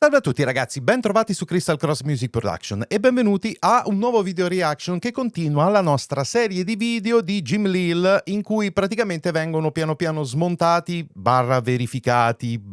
Salve a tutti ragazzi, ben trovati su Kristal Cross Music Production e benvenuti a un nuovo video reaction che continua la nostra serie di video di Jim Lill in cui praticamente vengono piano piano smontati, verificati,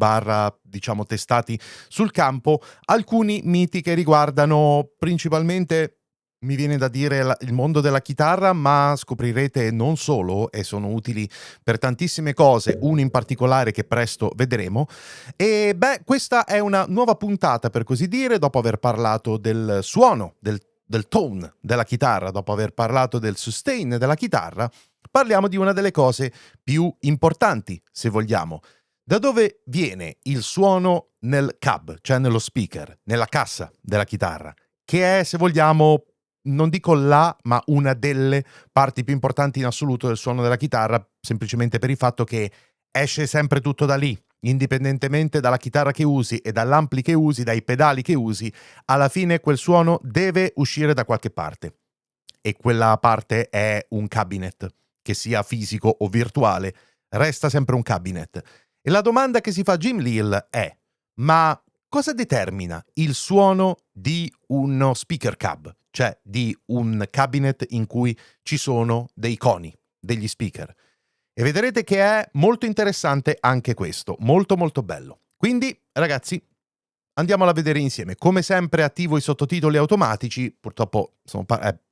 diciamo testati sul campo alcuni miti che riguardano principalmente, mi viene da dire, il mondo della chitarra, ma scoprirete non solo, e sono utili per tantissime cose, uno in particolare che presto vedremo. E beh, questa è una nuova puntata, per così dire, dopo aver parlato del suono, del tone della chitarra, dopo aver parlato del sustain della chitarra, parliamo di una delle cose più importanti, se vogliamo. Da dove viene il suono nel cab, cioè nello speaker, nella cassa della chitarra, che è, se vogliamo, non dico ma una delle parti più importanti in assoluto del suono della chitarra, semplicemente per il fatto che esce sempre tutto da lì, indipendentemente dalla chitarra che usi e dall'ampli che usi, dai pedali che usi, alla fine quel suono deve uscire da qualche parte. E quella parte è un cabinet, che sia fisico o virtuale, resta sempre un cabinet. E la domanda che si fa Jim Lill è: ma cosa determina il suono di uno speaker cab, cioè di un cabinet in cui ci sono dei coni, degli speaker? E vedrete che è molto interessante anche questo, molto molto bello. Quindi, ragazzi, andiamola a vedere insieme. Come sempre attivo i sottotitoli automatici, purtroppo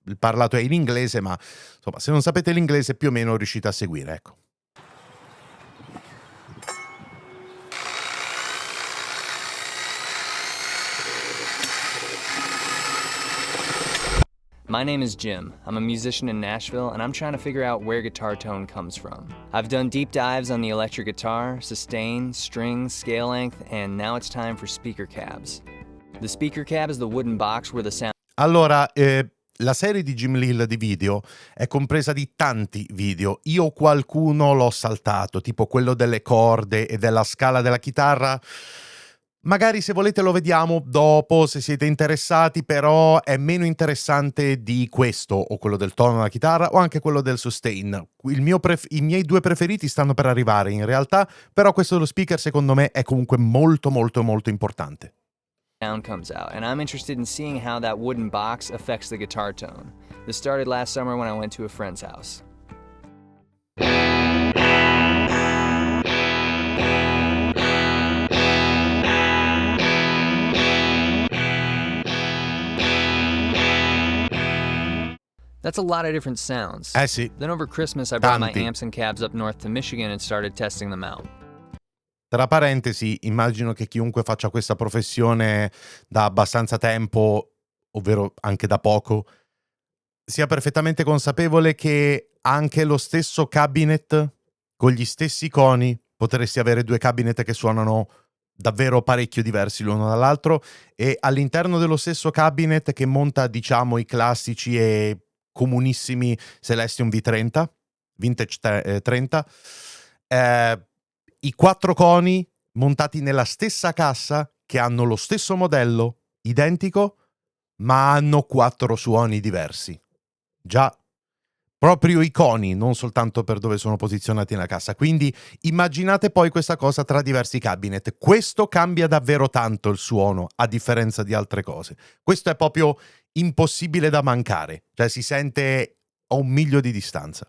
il parlato è in inglese, ma insomma, se non sapete l'inglese più o meno riuscite a seguire, ecco. My name is Jim. I'm a musician in Nashville, and I'm trying to figure out where guitar tone comes from. I've done deep dives on the electric guitar, sustain, strings, scale length, and now it's time for speaker cabs. The speaker cab is the wooden box where the sound... Allora, la serie di Jim Lill di video è compresa di tanti video. Io qualcuno l'ho saltato, tipo quello delle corde e della scala della chitarra. Magari se volete lo vediamo dopo, se siete interessati, però è meno interessante di questo, o quello del tono della chitarra, o anche quello del sustain. I miei due preferiti stanno per arrivare in realtà, però questo dello speaker secondo me è comunque molto molto molto importante. Sound comes out, and I'm interested in seeing how that wooden box affects the guitar tone. This started last summer when I went to a friend's house. That's a lot of different sounds. Sì. Then over Christmas I brought my Tanti. amps and cabs up north to Michigan and started testing them out. Tra parentesi, immagino che chiunque faccia questa professione da abbastanza tempo, ovvero anche da poco, sia perfettamente consapevole che anche lo stesso cabinet, con gli stessi coni, potresti avere due cabinet che suonano davvero parecchio diversi l'uno dall'altro, e all'interno dello stesso cabinet che monta, diciamo, i classici e comunissimi Celestion V30, Vintage 30, i quattro coni montati nella stessa cassa che hanno lo stesso modello, identico, ma hanno quattro suoni diversi. Già, proprio i coni, non soltanto per dove sono posizionati nella cassa. Quindi immaginate poi questa cosa tra diversi cabinet. Questo cambia davvero tanto il suono, a differenza di altre cose. Questo è proprio impossibile da mancare, cioè si sente a un miglio di distanza.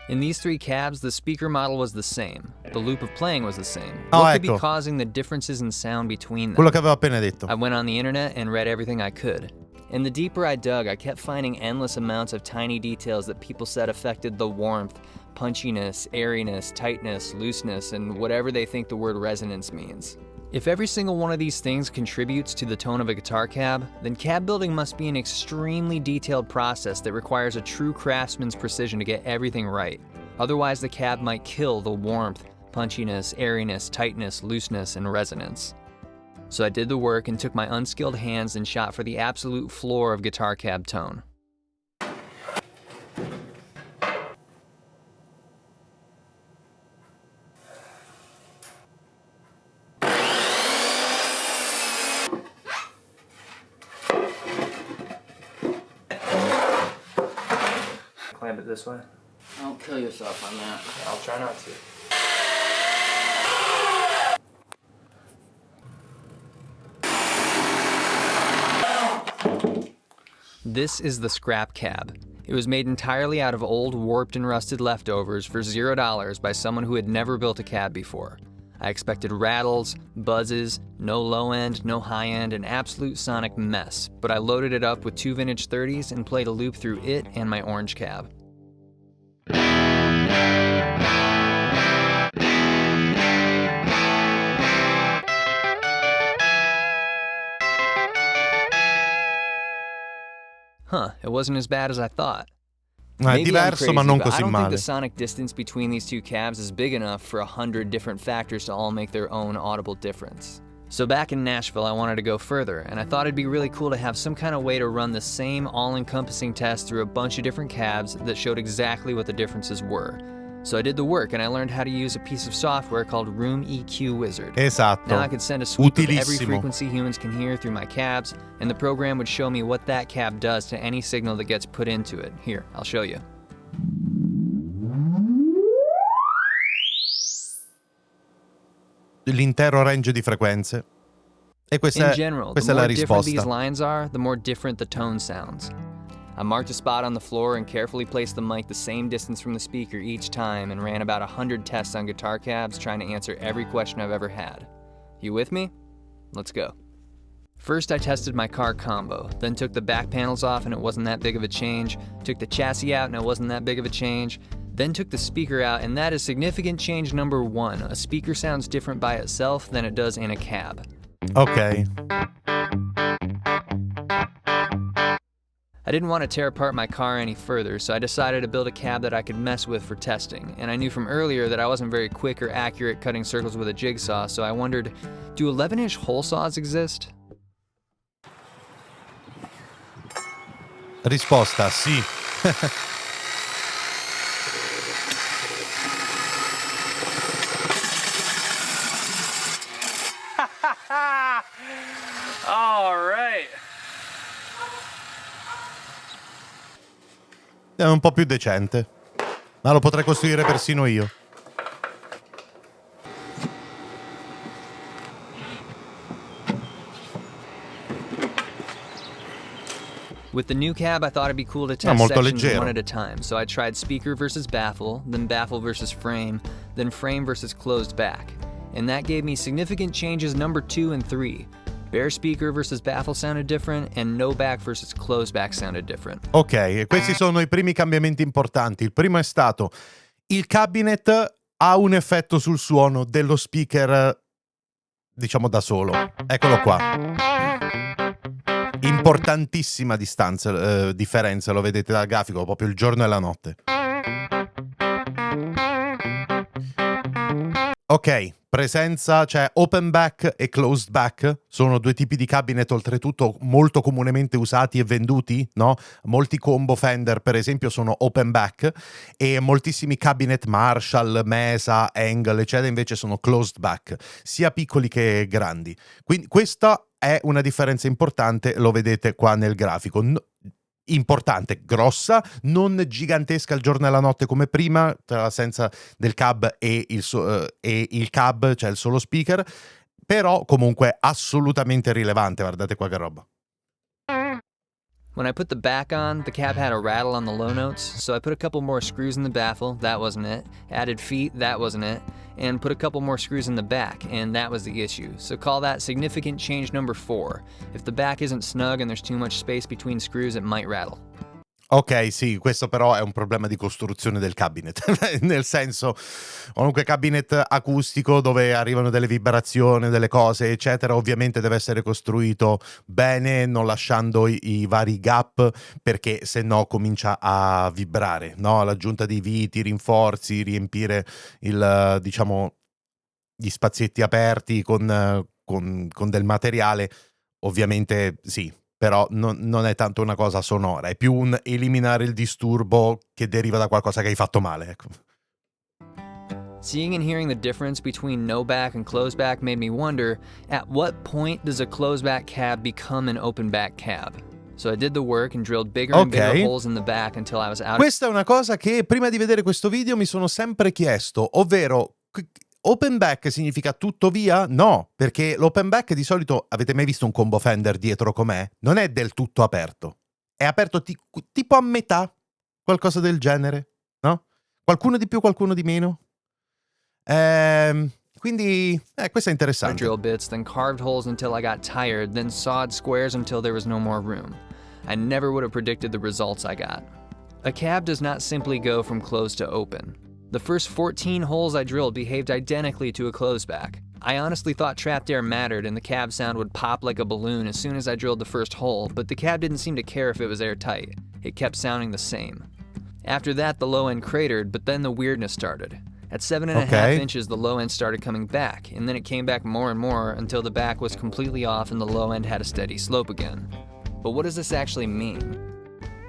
In these three cabs, the speaker model was the same. The loop of playing was the same. Oh, What could be ecco. causing the differences in sound between them? Quello che avevo appena detto. I went on the internet and read everything I could. And the deeper I dug, I kept finding endless amounts of tiny details that people said affected the warmth, punchiness, airiness, tightness, looseness, and whatever they think the word resonance means. If every single one of these things contributes to the tone of a guitar cab, then cab building must be an extremely detailed process that requires a true craftsman's precision to get everything right. Otherwise, the cab might kill the warmth, punchiness, airiness, tightness, looseness, and resonance. So I did the work and took my unskilled hands and shot for the absolute floor of guitar cab tone. clamp it this way? Don't kill yourself on that. I'll try not to. This is the scrap cab. It was made entirely out of old, warped and rusted leftovers for $0 by someone who had never built a cab before. I expected rattles, buzzes, no low end, no high end, an absolute sonic mess, but I loaded it up with 2 vintage 30s and played a loop through it and my orange cab. Huh, it wasn't as bad as I thought. È Maybe I'm diverso, crazy, ma non but I così don't think male. the sonic distance between these two cabs is big enough for 100 different factors to all make their own audible difference. So back in Nashville, I wanted to go further, and I thought it'd be really cool to have some kind of way to run the same all-encompassing test through a bunch of different cabs that showed exactly what the differences were. So I did the work, and I learned how to use a piece of software called Room EQ Wizard. Esatto. Now I could send a sweep of every Utilissimo. frequency humans can hear through my cabs, and the program would show me what that cab does to any signal that gets put into it. Here, I'll show you. L'intero range di frequenze. E questa In è, general, the questa è la more different these risposta. lines are, the more different the tone sounds. I marked a spot on the floor and carefully placed the mic the same distance from the speaker each time and ran about 100 tests on guitar cabs trying to answer every question I've ever had. You with me? Let's go. First, I tested my car combo, then took the back panels off and it wasn't that big of a change, took the chassis out and it wasn't that big of a change, then took the speaker out, and that is significant change number 1. A speaker sounds different by itself than it does in a cab. Ok. I didn't want to tear apart my car any further, so I decided to build a cab that I could mess with for testing, and I knew from earlier that I wasn't very quick or accurate cutting circles with a jigsaw, so I wondered, do 11-inch hole saws exist? Risposta sì. All right. È un po' più decente. Ma lo potrei costruire persino io. With the new cab, I thought it'd be cool to test molto sections leggero. one at a time, so I tried speaker versus baffle, then baffle versus frame, then frame versus closed back. And that gave me significant changes number 2 and 3. Bare speaker versus baffle sounded different, and no back versus closed back sounded different. Ok, e questi sono i primi cambiamenti importanti. Il primo è stato: il cabinet ha un effetto sul suono dello speaker, diciamo da solo. Eccolo qua. Importantissima differenza, lo vedete dal grafico, proprio il giorno e la notte. Ok, presenza, cioè open back e closed back sono due tipi di cabinet oltretutto molto comunemente usati e venduti, no? Molti combo Fender per esempio sono open back e moltissimi cabinet Marshall, Mesa, Angle eccetera invece sono closed back, sia piccoli che grandi. Quindi questa è una differenza importante, lo vedete qua nel grafico. Importante, grossa, non gigantesca il giorno e la notte come prima, tra l'assenza del cab e il cab, cioè il solo speaker, però comunque assolutamente rilevante, guardate qua che roba. When I put the back on, the cab had a rattle on the low notes, so I put a couple more screws in the baffle, that wasn't it, added feet, that wasn't it, and put a couple more screws in the back, and that was the issue. So call that significant change number 4. If the back isn't snug and there's too much space between screws, it might rattle. Ok, sì, questo però è un problema di costruzione del cabinet, nel senso, qualunque cabinet acustico dove arrivano delle vibrazioni, delle cose, eccetera, ovviamente deve essere costruito bene, non lasciando i vari gap, perché se no comincia a vibrare, no? L'aggiunta di viti, rinforzi, riempire diciamo, gli spazietti aperti con del materiale, ovviamente sì. Però non è tanto una cosa sonora, è più un eliminare il disturbo che deriva da qualcosa che hai fatto male, ecco. Seeing and hearing the difference between no back and closed back made me wonder, at what point does a closed back cab become an open back cab? So I did the work and drilled bigger and bigger holes in the back until I was out. Questa è una cosa che prima di vedere questo video mi sono sempre chiesto, ovvero open back significa tutto via? No, perché l'open back di solito, avete mai visto un combo Fender dietro com'è? Non è del tutto aperto, è aperto tipo a metà, qualcosa del genere, no? Qualcuno di più, qualcuno di meno. Quindi, questo è interessante. Drill bits, then carved holes until I got tired, then sawed squares until there was no more room. I never would have predicted the results I got. A cab does not simply go from closed to open. The first 14 holes I drilled behaved identically to a closed back. I honestly thought trapped air mattered and the cab sound would pop like a balloon as soon as I drilled the first hole, but the cab didn't seem to care if it was airtight. It kept sounding the same. After that, the low end cratered, but then the weirdness started. At 7.5 inches, the low end started coming back, and then it came back more and more until the back was completely off and the low end had a steady slope again. But what does this actually mean?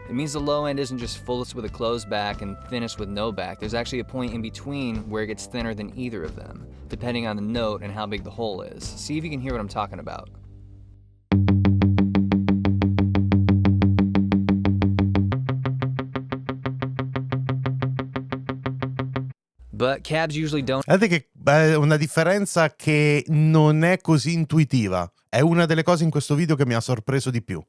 It means the low end isn't just fullest with a closed back and thinnest with no back. There's actually a point in between where it gets thinner than either of them, depending on the note and how big the hole is. See if you can hear what I'm talking about. But cabs usually don't. Guardate che è una differenza che non è così intuitiva. È una delle cose in questo video che mi ha sorpreso di più.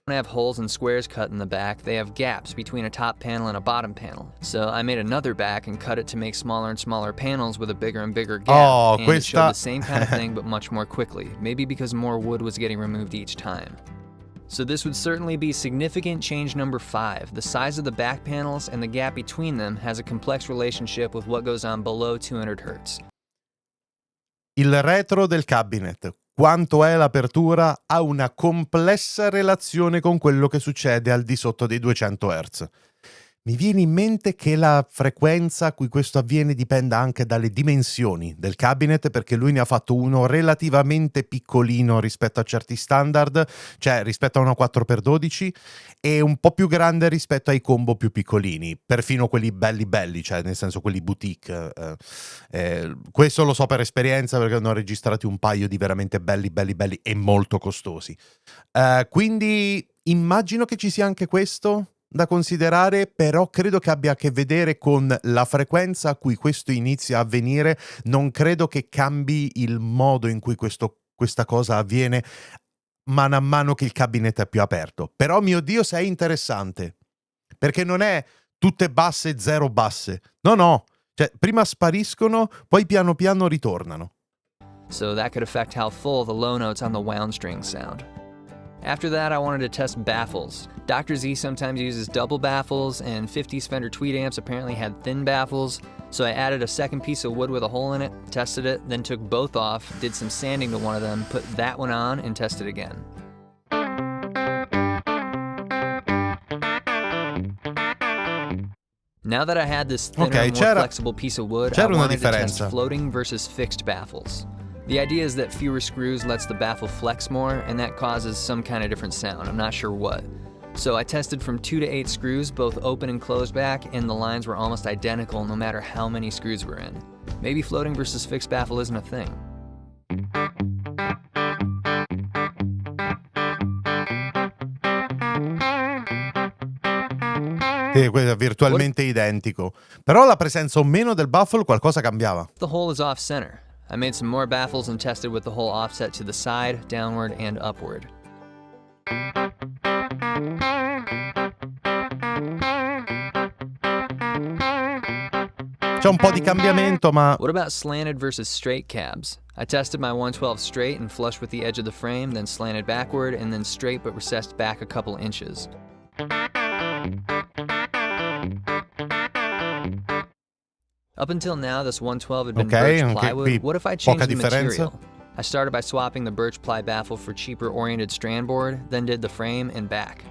Have holes and squares cut in the back. They have gaps between a top panel and a bottom panel. So I made another back and cut it to make smaller and smaller panels with a bigger and bigger gap. And it showed the same kind of thing but much more quickly. Maybe because more wood was getting removed each time. So this would certainly be significant change number 5. The size of the back panels and the gap between them has a complex relationship with what goes on below 200 Hz. Il retro del cabinet, quanto è l'apertura, ha una complessa relazione con quello che succede al di sotto dei 200 Hz. Mi viene in mente che la frequenza a cui questo avviene dipenda anche dalle dimensioni del cabinet, perché lui ne ha fatto uno relativamente piccolino rispetto a certi standard, cioè rispetto a una 4x12, e un po' più grande rispetto ai combo più piccolini, perfino quelli belli, cioè nel senso quelli boutique. Questo lo so per esperienza perché ne ho registrati un paio di veramente belli e molto costosi. Quindi immagino che ci sia anche questo da considerare, però credo che abbia a che vedere con la frequenza a cui questo inizia a avvenire. Non credo che cambi il modo in cui questa cosa avviene mano a mano che il cabinet è più aperto. Però mio Dio, se è interessante, perché non è tutte basse, zero basse, no, cioè prima spariscono, poi piano piano ritornano. So that could affect how full the low notes on the wound string sound. After that, I wanted to test baffles. Dr. Z sometimes uses double baffles, and 50s Fender Tweed amps apparently had thin baffles, so I added a second piece of wood with a hole in it, tested it, then took both off, did some sanding to one of them, put that one on, and tested again. Now that I had this thinner, more flexible piece of wood, I wanted to test floating versus fixed baffles. The idea is that fewer screws lets the baffle flex more, and that causes some kind of different sound. I'm not sure what. So I tested from 2 to 8 screws, both open and closed back, and the lines were almost identical no matter how many screws were in. Maybe floating versus fixed baffle isn't a thing. È virtualmente identico. Però la presenza o meno del baffle qualcosa cambiava. The hole is off center. I made some more baffles and tested with the hole offset to the side, downward, and upward. C'è un po' di cambiamento, ma... What about slanted versus straight cabs? I tested my 112 straight and flush with the edge of the frame, then slanted backward, and then straight but recessed back a couple inches. Up until now, this 112 had been birch plywood. What if I changed the material? I started by swapping the birch ply baffle for cheaper oriented strand board, then did the frame and back.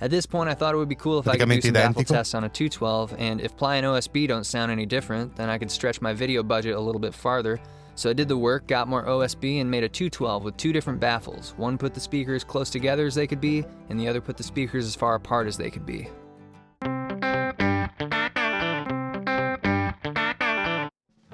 At this point, I thought it would be cool if I could do some baffle tests on a 212, and if ply and OSB don't sound any different, then I could stretch my video budget a little bit farther. So I did the work, got more OSB, and made a 212 with 2 different baffles. One put the speakers close together as they could be, and the other put the speakers as far apart as they could be.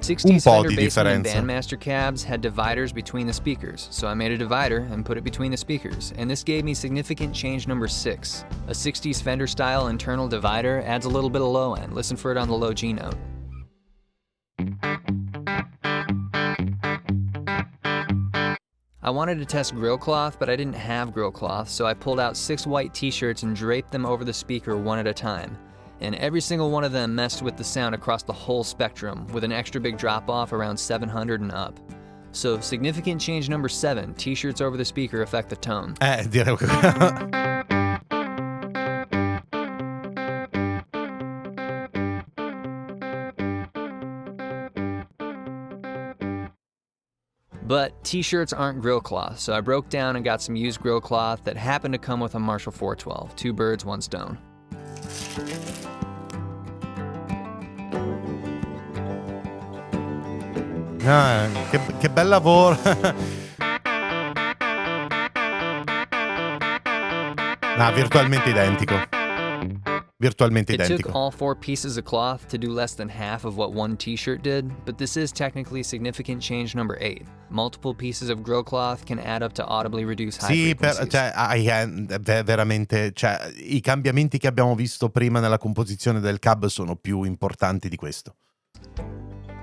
60s po' Fender di Bassman and differenza. Bandmaster cabs had dividers between the speakers, so I made a divider and put it between the speakers, and this gave me significant change number 6. A 60s Fender style internal divider adds a little bit of low end. Listen for it on the low G note. I wanted to test grill cloth, but I didn't have grill cloth, so I pulled out 6 white t-shirts and draped them over the speaker one at a time. And every single one of them messed with the sound across the whole spectrum, with an extra big drop-off around 700 and up. So, significant change number 7, t-shirts over the speaker affect the tone. Direi But t-shirts aren't grill cloth, so I broke down and got some used grill cloth that happened to come with a Marshall 412. 2 birds, 1 stone. che bel lavoro. Virtualmente identico. Virtualmente It took identico. all 4 pieces of cloth to do less than half of what one t-shirt did, but this is technically significant change number 8. Multiple pieces of grill cloth can add up to audibly reduce high Sì, frequencies. veramente, i cambiamenti che abbiamo visto prima nella composizione del cab sono più importanti di questo.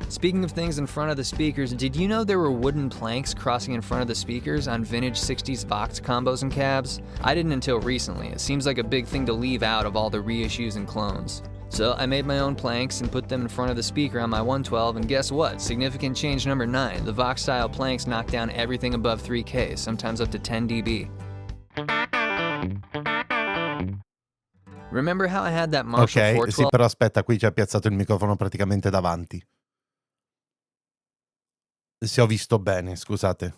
Speaking of things in front of the speakers, did you know there were wooden planks crossing in front of the speakers on vintage 60s Vox combos and cabs? I didn't until recently. It seems like a big thing to leave out of all the reissues and clones. So I made my own planks and put them in front of the speaker on my 112, and guess what? Significant change number 9. The Vox style planks knock down everything above 3K, sometimes up to 10 dB. Remember how I had that Marshall Ok, 412? sì, però aspetta, qui ci ha piazzato il microfono praticamente davanti. Se ho visto bene, scusate.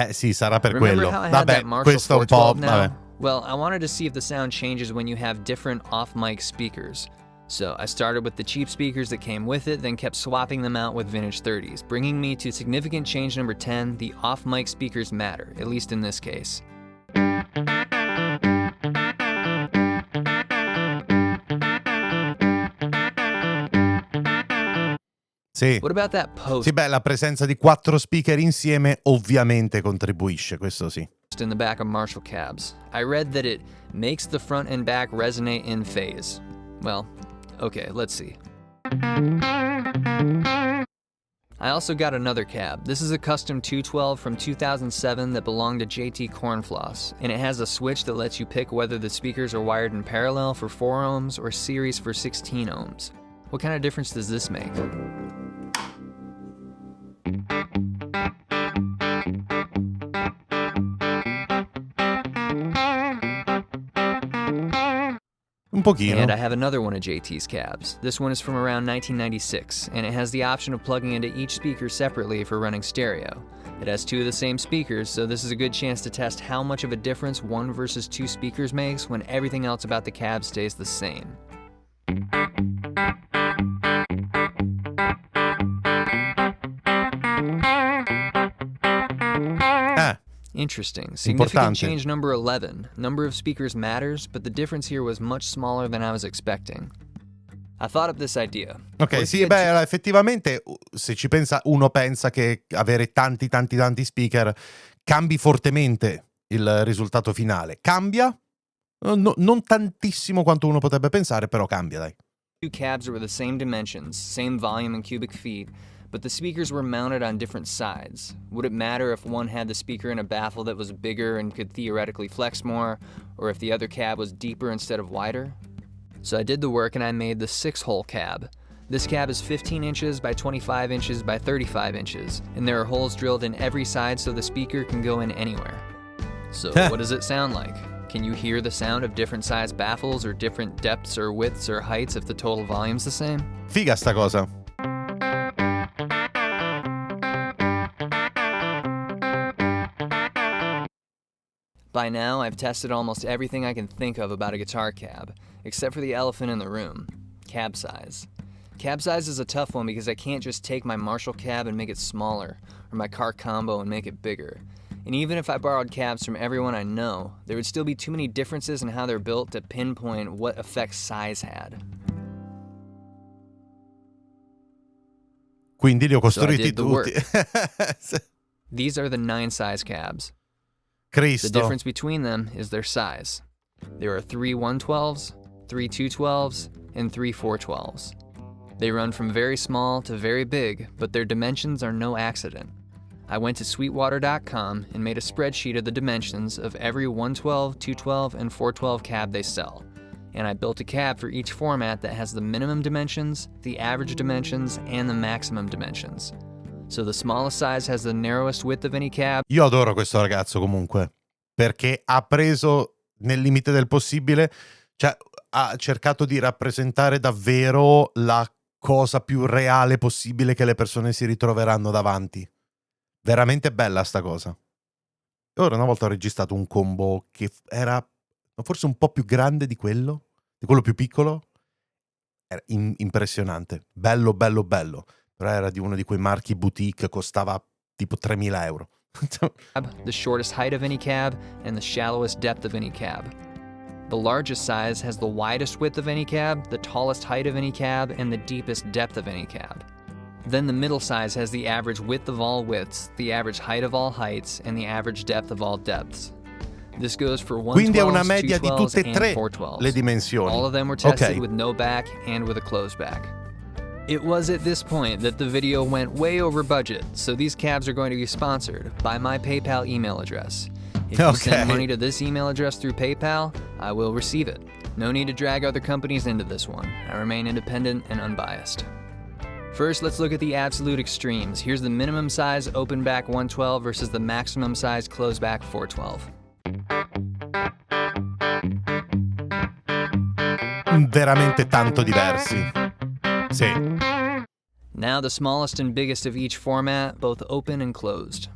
Sì, sarà per Remember quello. how I had Vabbè, that Marshall questo è un po'... 412 now? Vabbè. Well, I wanted to see if the sound changes when you have different off-mic speakers. So I started with the cheap speakers that came with it, then kept swapping them out with vintage 30s, bringing me to significant change number 10, the off-mic speakers matter, at least in this case. Sì. What about that post Sì, beh, la presenza di 4 speaker insieme ovviamente contribuisce, questo sì. in the back of Marshall cabs? I read that it makes the front and back resonate in phase. Well, okay, let's see. I also got another cab. This is a custom 212 from 2007 that belonged to JT Cornfloss, and it has a switch that lets you pick whether the speakers are wired in parallel for 4 ohms or series for 16 ohms. What kind of difference does this make? Un pochino. And I have another one of JT's cabs. This one is from around 1996, and it has the option of plugging into each speaker separately for running stereo. It has 2 of the same speakers, so this is a good chance to test how much of a difference 1 versus 2 speakers makes when everything else about the cab stays the same. Interesting. Significant Importante. change number 11. Number of speakers matters, but the difference here was much smaller than I was expecting. I thought up this idea. Ok, sì, beh, effettivamente, se ci pensa, uno pensa che avere tanti speaker cambi fortemente il risultato finale. Cambia? Non tantissimo quanto uno potrebbe pensare, però cambia, dai. 2 cabs were the same dimensions, same volume in cubic feet, but the speakers were mounted on different sides. Would it matter if one had the speaker in a baffle that was bigger and could theoretically flex more, or if the other cab was deeper instead of wider? So I did the work and I made the 6-hole cab. This cab is 15 inches by 25 inches by 35 inches, and there are holes drilled in every side so the speaker can go in anywhere. So what does it sound like? Can you hear the sound of different size baffles or different depths or widths or heights if the total volume's the same? Figa sta cosa. By now, I've tested almost everything I can think of about a guitar cab, except for the elephant in the room, cab size. Cab size is a tough one because I can't just take my Marshall cab and make it smaller, or my car combo and make it bigger. And even if I borrowed cabs from everyone I know, there would still be too many differences in how they're built to pinpoint what effect size had. Quindi li ho So I costruiti did the tutti. These are the 9 size cabs. The Cristo. difference between them is their size. There are 3 112s, 3 212s, and 3 412s. They run from very small to very big, but their dimensions are no accident. I went to sweetwater.com and made a spreadsheet of the dimensions of every 112, 212, and 412 cab they sell. And I built a cab for each format that has the minimum dimensions, the average dimensions, and the maximum dimensions. So the smallest size has the narrowest width of any cab. Io adoro questo ragazzo comunque, perché ha preso nel limite del possibile, cioè ha cercato di rappresentare davvero la cosa più reale possibile che le persone si ritroveranno davanti. Veramente bella sta cosa. E ora una volta ho registrato un combo che era forse un po' più grande di quello più piccolo. Era impressionante, bello, però era di uno di quei marchi boutique, costava tipo 3.000 euro. The shortest height of any cab, and the shallowest depth of any cab. The largest size has the widest width of any cab, the tallest height of any cab, and the deepest depth of any cab. Then the middle size has the average width of all widths, the average height of all heights, and the average depth of all depths. This goes for 112s, Quindi è una media di 212s, tutte e and tre 412s. le dimensioni. All of them were tested Ok. with no back and with a closed back. It was at this point that the video went way over budget, so these cabs are going to be sponsored by my PayPal email address. If you Okay. send money to this email address through PayPal, I will receive it. No need to drag other companies into this one. I remain independent and unbiased. First, let's look at the absolute extremes. Here's the minimum size open back 112 versus the maximum size closed back 412. Veramente tanto diversi. Sì. Now the smallest and biggest of each format, both open and closed.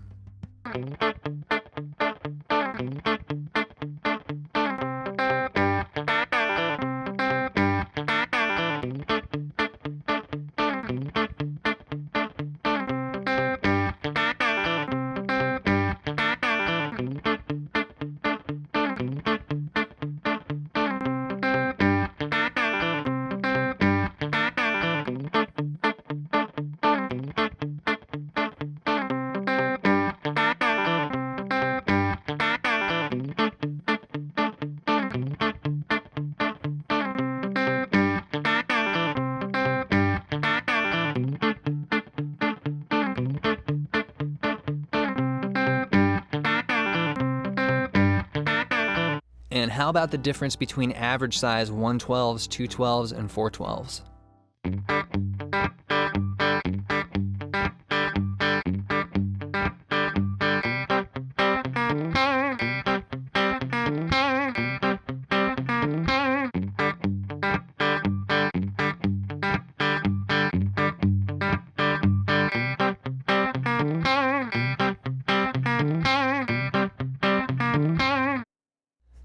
And how about the difference between average size 112s, 212s, and 412s?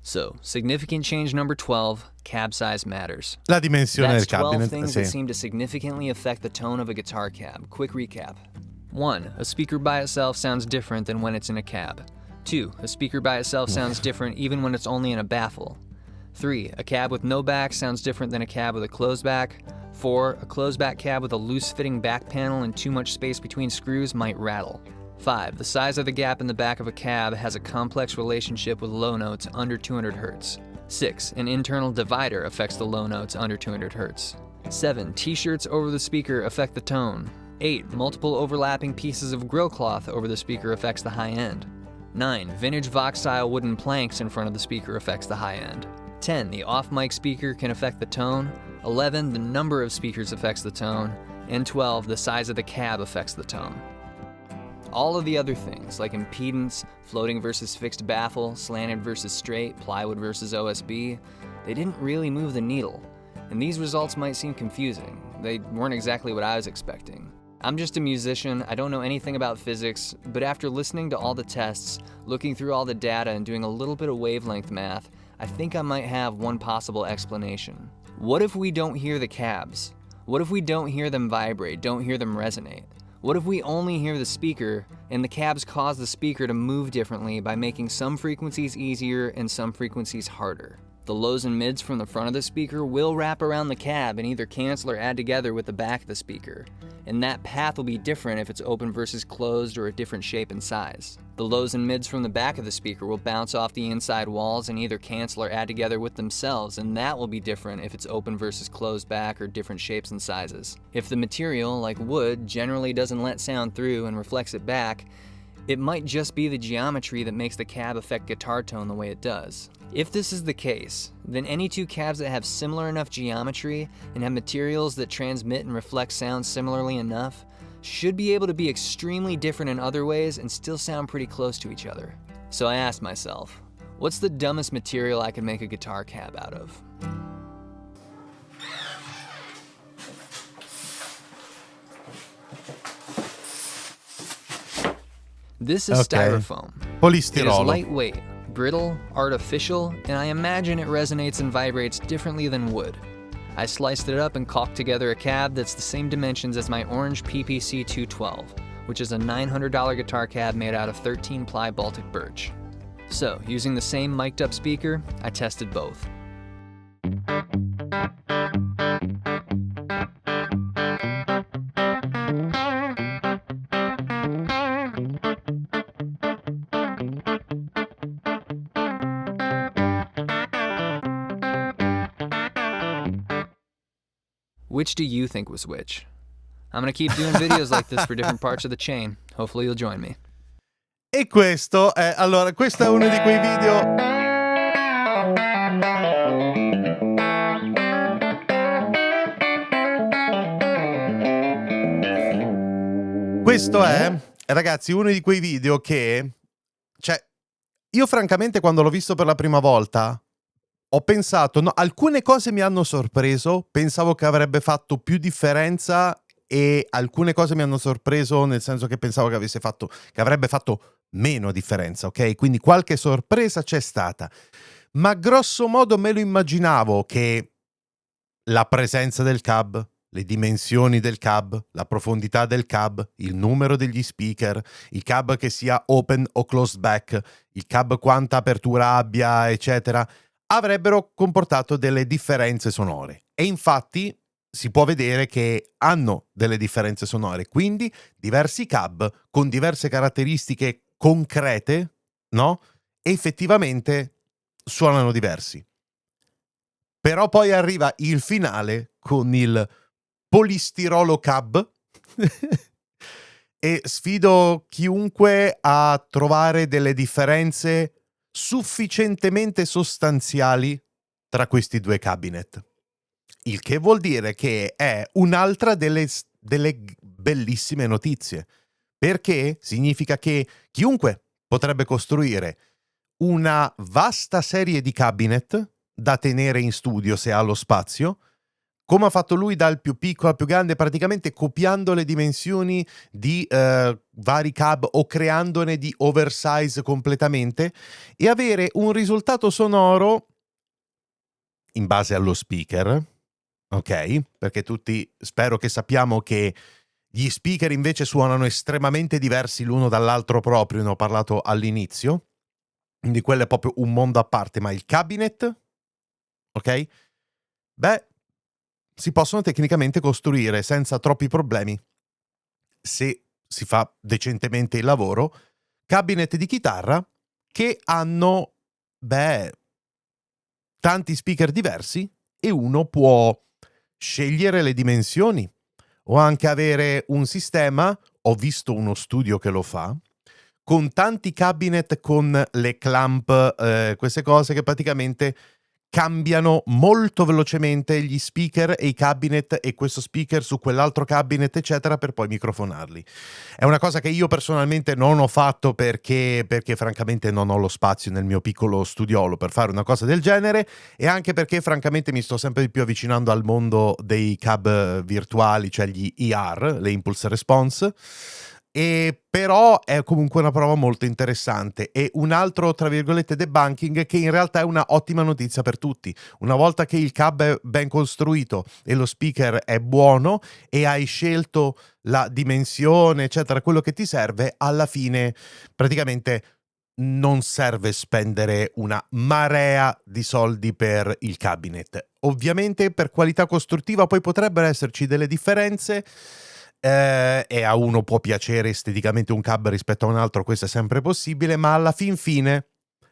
So, significant change number 12, cab size matters. La dimensione That's del 12 cabinet. things Sì. that seem to significantly affect the tone of a guitar cab. Quick recap. 1. A speaker by itself sounds different than when it's in a cab. 2. A speaker by itself sounds different even when it's only in a baffle. 3. A cab with no back sounds different than a cab with a closed back. 4. A closed back cab with a loose-fitting back panel and too much space between screws might rattle. 5. The size of the gap in the back of a cab has a complex relationship with low notes under 200 Hz. 6. An internal divider affects the low notes under 200 Hz. 7. T-shirts over the speaker affect the tone. 8. Multiple overlapping pieces of grill cloth over the speaker affects the high end. 9. Vintage Vox-style wooden planks in front of the speaker affects the high end. 10. The off-mic speaker can affect the tone. 11. The number of speakers affects the tone. And 12. The size of the cab affects the tone. All of the other things, like impedance, floating versus fixed baffle, slanted versus straight, plywood versus OSB, they didn't really move the needle. And these results might seem confusing. They weren't exactly what I was expecting. I'm just a musician, I don't know anything about physics, but after listening to all the tests, looking through all the data and doing a little bit of wavelength math, I think I might have one possible explanation. What if we don't hear the cabs? What if we don't hear them vibrate, don't hear them resonate? What if we only hear the speaker, and the cabs cause the speaker to move differently by making some frequencies easier and some frequencies harder? The lows and mids from the front of the speaker will wrap around the cab and either cancel or add together with the back of the speaker. And that path will be different if it's open versus closed or a different shape and size. The lows and mids from the back of the speaker will bounce off the inside walls and either cancel or add together with themselves, and that will be different if it's open versus closed back or different shapes and sizes. If the material, like wood, generally doesn't let sound through and reflects it back, it might just be the geometry that makes the cab affect guitar tone the way it does. If this is the case, then any two cabs that have similar enough geometry and have materials that transmit and reflect sound similarly enough should be able to be extremely different in other ways and still sound pretty close to each other. So I asked myself, what's the dumbest material I can make a guitar cab out of? This is styrofoam. It is Polistirolo. lightweight, brittle, artificial, and I imagine it resonates and vibrates differently than wood. I sliced it up and caulked together a cab that's the same dimensions as my orange PPC 212, which is a $900 guitar cab made out of 13-ply Baltic birch. So, using the same mic'd up speaker, I tested both. Which do you think was which? I'm gonna keep doing videos like this for different parts of the chain. Hopefully you'll join me. E questo è, allora, questo è uno di quei video. Questo è, ragazzi, uno di quei video che, cioè, io francamente quando l'ho visto per la prima volta ho pensato, no, alcune cose mi hanno sorpreso, pensavo che avrebbe fatto più differenza e alcune cose mi hanno sorpreso nel senso che pensavo che avrebbe fatto meno differenza, ok? Quindi qualche sorpresa c'è stata, ma grosso modo me lo immaginavo che la presenza del cab, le dimensioni del cab, la profondità del cab, il numero degli speaker, il cab che sia open o closed back, il cab quanta apertura abbia, eccetera, avrebbero comportato delle differenze sonore. E infatti si può vedere che hanno delle differenze sonore, quindi diversi cab con diverse caratteristiche concrete, no? Effettivamente suonano diversi. Però poi arriva il finale con il polistirolo cab e sfido chiunque a trovare delle differenze sufficientemente sostanziali tra questi due cabinet. Il che vuol dire che è un'altra delle bellissime notizie, perché significa che chiunque potrebbe costruire una vasta serie di cabinet da tenere in studio se ha lo spazio, come ha fatto lui dal più piccolo al più grande, praticamente copiando le dimensioni di vari cab o creandone di oversize completamente e avere un risultato sonoro in base allo speaker, ok? Perché tutti spero che sappiamo che gli speaker invece suonano estremamente diversi l'uno dall'altro proprio, ne ho parlato all'inizio, quindi quello è proprio un mondo a parte, ma il cabinet, ok? Beh, si possono tecnicamente costruire senza troppi problemi, se si fa decentemente il lavoro, cabinet di chitarra che hanno, tanti speaker diversi e uno può scegliere le dimensioni o anche avere un sistema, ho visto uno studio che lo fa, con tanti cabinet con le clamp, queste cose che praticamente cambiano molto velocemente gli speaker e i cabinet e questo speaker su quell'altro cabinet eccetera per poi microfonarli. È una cosa che io personalmente non ho fatto perché francamente non ho lo spazio nel mio piccolo studiolo per fare una cosa del genere e anche perché francamente mi sto sempre di più avvicinando al mondo dei cab virtuali, cioè gli IR, le Impulse Response. E però è comunque una prova molto interessante e un altro tra virgolette debunking che in realtà è una ottima notizia per tutti. Una volta che il cab è ben costruito e lo speaker è buono e hai scelto la dimensione eccetera, quello che ti serve, alla fine praticamente non serve spendere una marea di soldi per il cabinet. Ovviamente per qualità costruttiva poi potrebbero esserci delle differenze, e a uno può piacere esteticamente un cab rispetto a un altro, questo è sempre possibile, ma alla fin fine,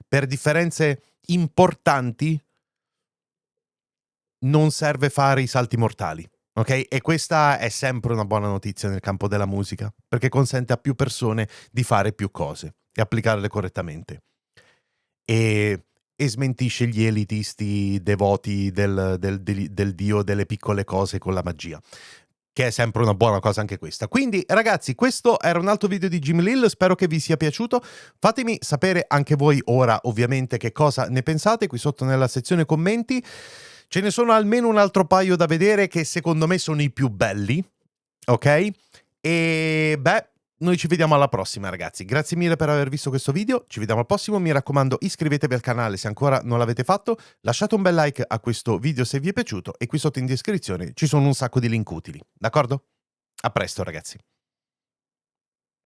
per differenze importanti, non serve fare i salti mortali. Ok? E questa è sempre una buona notizia nel campo della musica, perché consente a più persone di fare più cose e applicarle correttamente. E smentisce gli elitisti devoti del dio delle piccole cose con la magia, che è sempre una buona cosa anche questa. Quindi ragazzi, questo era un altro video di Jim Lill, spero che vi sia piaciuto. Fatemi sapere anche voi ora ovviamente che cosa ne pensate qui sotto nella sezione commenti. Ce ne sono almeno un altro paio da vedere che secondo me sono i più belli, ok? E beh, noi ci vediamo alla prossima ragazzi, grazie mille per aver visto questo video, ci vediamo al prossimo, mi raccomando iscrivetevi al canale se ancora non l'avete fatto, lasciate un bel like a questo video se vi è piaciuto e qui sotto in descrizione ci sono un sacco di link utili, d'accordo? A presto ragazzi.